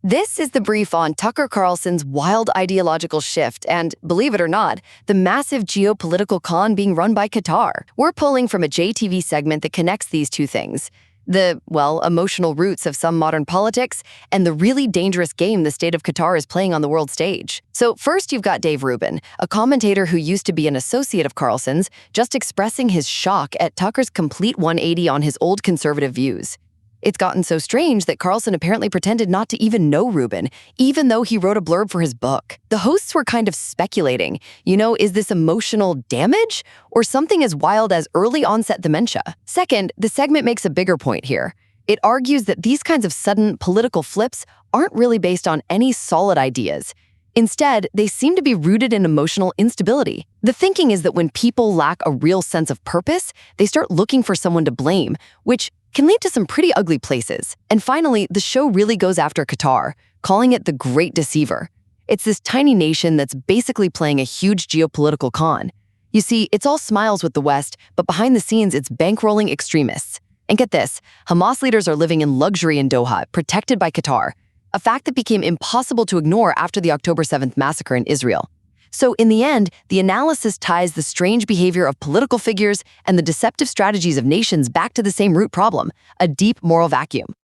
This is the brief on Tucker Carlson's wild ideological shift and, believe it or not, the massive geopolitical con being run by Qatar. We're pulling from a JTV segment that connects these two things. The, emotional roots of some modern politics and the really dangerous game the state of Qatar is playing on the world stage. So first you've got Dave Rubin, a commentator who used to be an associate of Carlson's, just expressing his shock at Tucker's complete 180 on his old conservative views. It's gotten so strange that Carlson apparently pretended not to even know Rubin, even though he wrote a blurb for his book. The hosts were kind of speculating, is this emotional damage or something as wild as early onset dementia? Second, the segment makes a bigger point here. It argues that these kinds of sudden political flips aren't really based on any solid ideas. Instead, they seem to be rooted in emotional instability. The thinking is that when people lack a real sense of purpose, they start looking for someone to blame, which can lead to some pretty ugly places. And finally, the show really goes after Qatar, calling it the Great Deceiver. It's this tiny nation that's basically playing a huge geopolitical con. You see, it's all smiles with the West, but behind the scenes, it's bankrolling extremists. And get this, Hamas leaders are living in luxury in Doha, protected by Qatar, a fact that became impossible to ignore after the October 7th massacre in Israel. So in the end, the analysis ties the strange behavior of political figures and the deceptive strategies of nations back to the same root problem, a deep moral vacuum.